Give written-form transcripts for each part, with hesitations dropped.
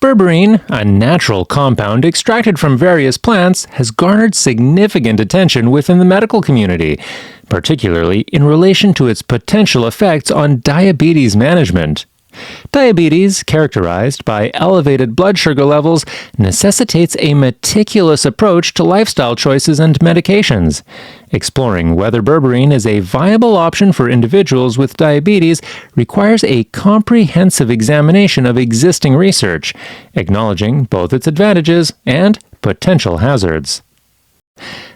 Berberine, a natural compound extracted from various plants, has garnered significant attention within the medical community, particularly in relation to its potential effects on diabetes management. Diabetes, characterized by elevated blood sugar levels, necessitates a meticulous approach to lifestyle choices and medications. Exploring whether berberine is a viable option for individuals with diabetes requires a comprehensive examination of existing research, acknowledging both its advantages and potential hazards.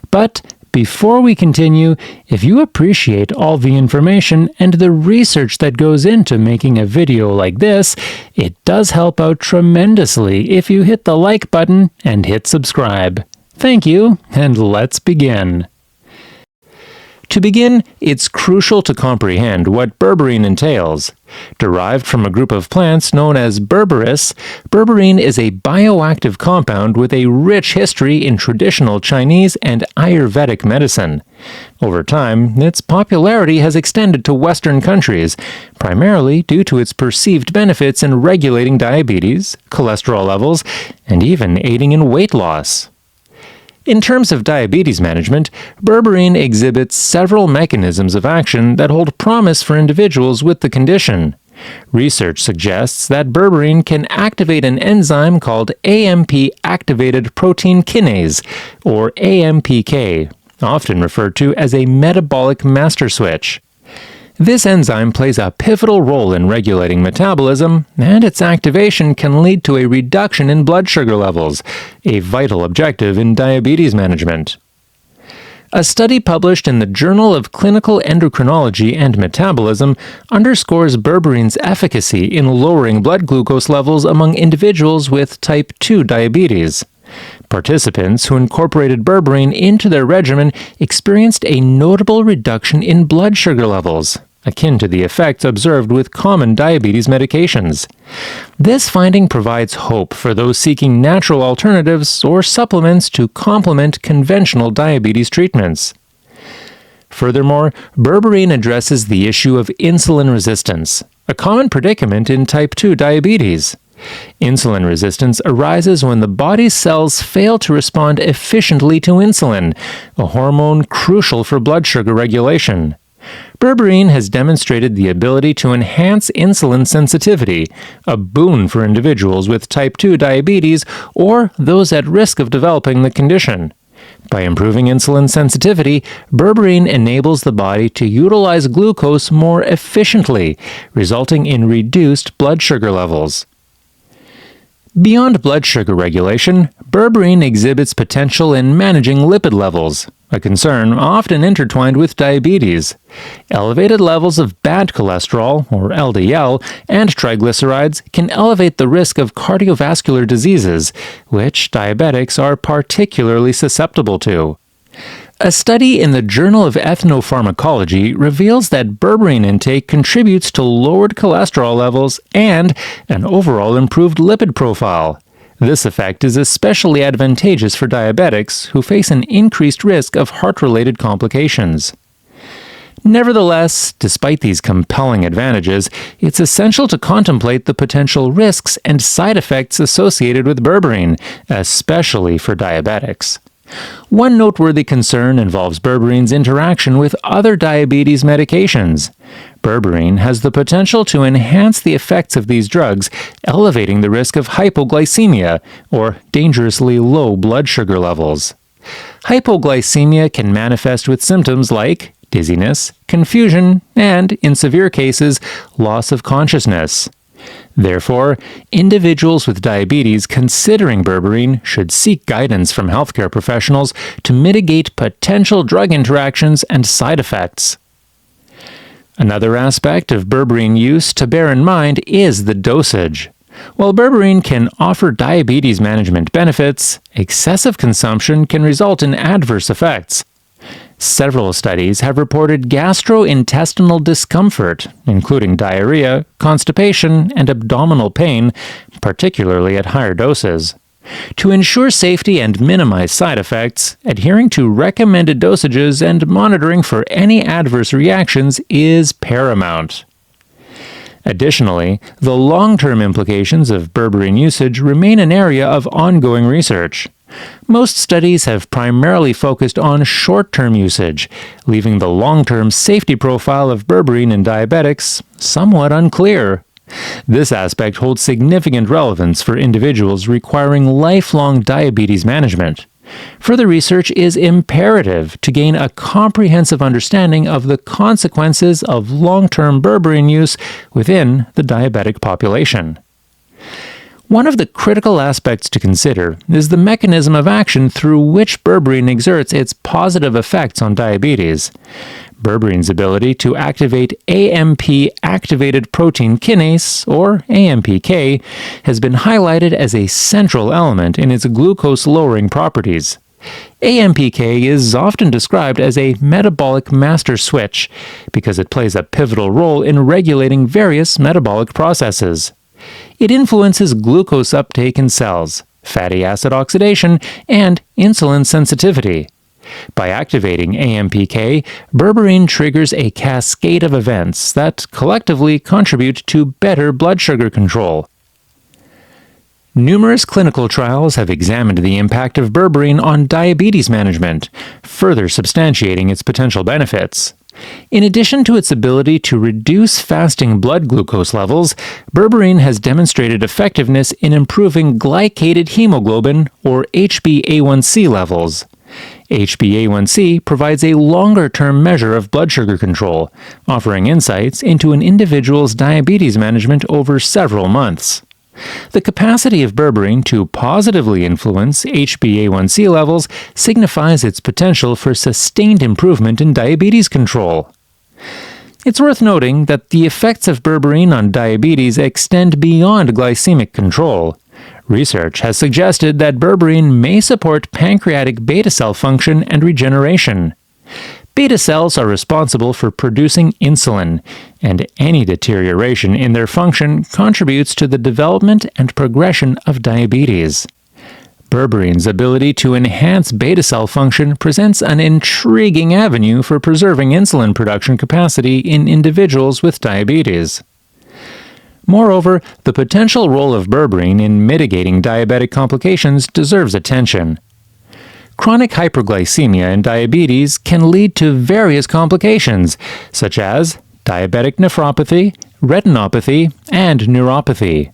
But before we continue, if you appreciate all the information and the research that goes into making a video like this, it does help out tremendously if you hit the like button and hit subscribe. Thank you, and let's begin. To begin, it's crucial to comprehend what berberine entails. Derived from a group of plants known as berberis, berberine is a bioactive compound with a rich history in traditional Chinese and Ayurvedic medicine. Over time, its popularity has extended to Western countries, primarily due to its perceived benefits in regulating diabetes, cholesterol levels, and even aiding in weight loss. In terms of diabetes management, berberine exhibits several mechanisms of action that hold promise for individuals with the condition. Research suggests that berberine can activate an enzyme called AMP-activated protein kinase, or AMPK, often referred to as a metabolic master switch. This enzyme plays a pivotal role in regulating metabolism, and its activation can lead to a reduction in blood sugar levels, a vital objective in diabetes management. A study published in the Journal of Clinical Endocrinology and Metabolism underscores berberine's efficacy in lowering blood glucose levels among individuals with type 2 diabetes. Participants who incorporated berberine into their regimen experienced a notable reduction in blood sugar levels, akin to the effects observed with common diabetes medications. This finding provides hope for those seeking natural alternatives or supplements to complement conventional diabetes treatments. Furthermore, berberine addresses the issue of insulin resistance, a common predicament in type 2 diabetes. Insulin resistance arises when the body's cells fail to respond efficiently to insulin, a hormone crucial for blood sugar regulation. Berberine has demonstrated the ability to enhance insulin sensitivity, a boon for individuals with type 2 diabetes or those at risk of developing the condition. By improving insulin sensitivity, berberine enables the body to utilize glucose more efficiently, resulting in reduced blood sugar levels. Beyond blood sugar regulation, berberine exhibits potential in managing lipid levels, a concern often intertwined with diabetes. Elevated levels of bad cholesterol, or LDL, and triglycerides can elevate the risk of cardiovascular diseases, which diabetics are particularly susceptible to. A study in the Journal of Ethnopharmacology reveals that berberine intake contributes to lowered cholesterol levels and an overall improved lipid profile. This effect is especially advantageous for diabetics who face an increased risk of heart-related complications. Nevertheless, despite these compelling advantages, it's essential to contemplate the potential risks and side effects associated with berberine, especially for diabetics. One noteworthy concern involves berberine's interaction with other diabetes medications. Berberine has the potential to enhance the effects of these drugs, elevating the risk of hypoglycemia, or dangerously low blood sugar levels. Hypoglycemia can manifest with symptoms like dizziness, confusion, and, in severe cases, loss of consciousness. Therefore, individuals with diabetes considering berberine should seek guidance from healthcare professionals to mitigate potential drug interactions and side effects. Another aspect of berberine use to bear in mind is the dosage. While berberine can offer diabetes management benefits, excessive consumption can result in adverse effects. Several studies have reported gastrointestinal discomfort, including diarrhea, constipation, and abdominal pain, particularly at higher doses. To ensure safety and minimize side effects, adhering to recommended dosages and monitoring for any adverse reactions is paramount. Additionally, the long-term implications of berberine usage remain an area of ongoing research. Most studies have primarily focused on short-term usage, leaving the long-term safety profile of berberine in diabetics somewhat unclear. This aspect holds significant relevance for individuals requiring lifelong diabetes management. Further research is imperative to gain a comprehensive understanding of the consequences of long-term berberine use within the diabetic population. One of the critical aspects to consider is the mechanism of action through which berberine exerts its positive effects on diabetes. Berberine's ability to activate AMP-activated protein kinase, or AMPK, has been highlighted as a central element in its glucose-lowering properties. AMPK is often described as a metabolic master switch because it plays a pivotal role in regulating various metabolic processes. It influences glucose uptake in cells, fatty acid oxidation, and insulin sensitivity. By activating AMPK, berberine triggers a cascade of events that collectively contribute to better blood sugar control. Numerous clinical trials have examined the impact of berberine on diabetes management, further substantiating its potential benefits. In addition to its ability to reduce fasting blood glucose levels, berberine has demonstrated effectiveness in improving glycated hemoglobin, or HbA1c levels. HbA1c provides a longer-term measure of blood sugar control, offering insights into an individual's diabetes management over several months. The capacity of berberine to positively influence HbA1c levels signifies its potential for sustained improvement in diabetes control. It's worth noting that the effects of berberine on diabetes extend beyond glycemic control. Research has suggested that berberine may support pancreatic beta cell function and regeneration. Beta cells are responsible for producing insulin, and any deterioration in their function contributes to the development and progression of diabetes. Berberine's ability to enhance beta cell function presents an intriguing avenue for preserving insulin production capacity in individuals with diabetes. Moreover, the potential role of berberine in mitigating diabetic complications deserves attention. Chronic hyperglycemia in diabetes can lead to various complications, such as diabetic nephropathy, retinopathy, and neuropathy.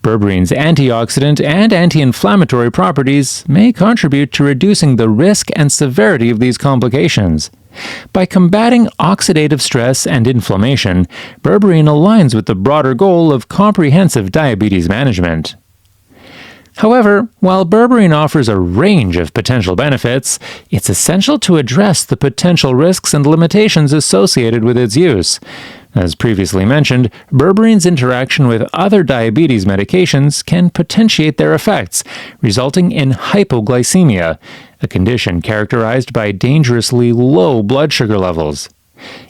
Berberine's antioxidant and anti-inflammatory properties may contribute to reducing the risk and severity of these complications. By combating oxidative stress and inflammation, berberine aligns with the broader goal of comprehensive diabetes management. However, while berberine offers a range of potential benefits, it's essential to address the potential risks and limitations associated with its use. As previously mentioned, berberine's interaction with other diabetes medications can potentiate their effects, resulting in hypoglycemia, a condition characterized by dangerously low blood sugar levels.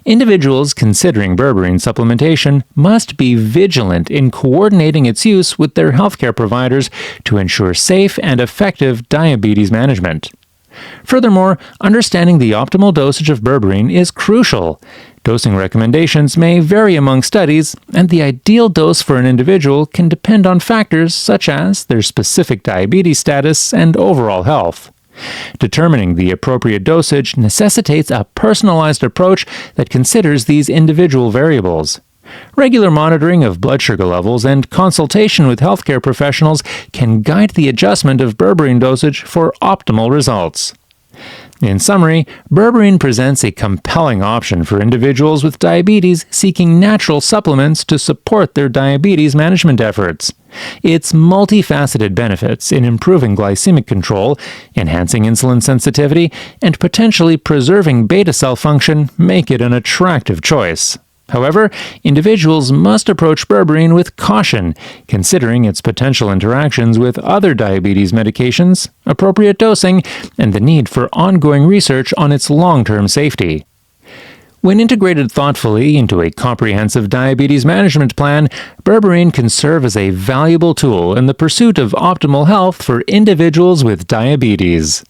Individuals considering berberine supplementation must be vigilant in coordinating its use with their healthcare providers to ensure safe and effective diabetes management. Furthermore, understanding the optimal dosage of berberine is crucial. Dosing recommendations may vary among studies, and the ideal dose for an individual can depend on factors such as their specific diabetes status and overall health. Determining the appropriate dosage necessitates a personalized approach that considers these individual variables. Regular monitoring of blood sugar levels and consultation with healthcare professionals can guide the adjustment of berberine dosage for optimal results. In summary, berberine presents a compelling option for individuals with diabetes seeking natural supplements to support their diabetes management efforts. Its multifaceted benefits in improving glycemic control, enhancing insulin sensitivity, and potentially preserving beta cell function make it an attractive choice. However, individuals must approach berberine with caution, considering its potential interactions with other diabetes medications, appropriate dosing, and the need for ongoing research on its long-term safety. When integrated thoughtfully into a comprehensive diabetes management plan, berberine can serve as a valuable tool in the pursuit of optimal health for individuals with diabetes.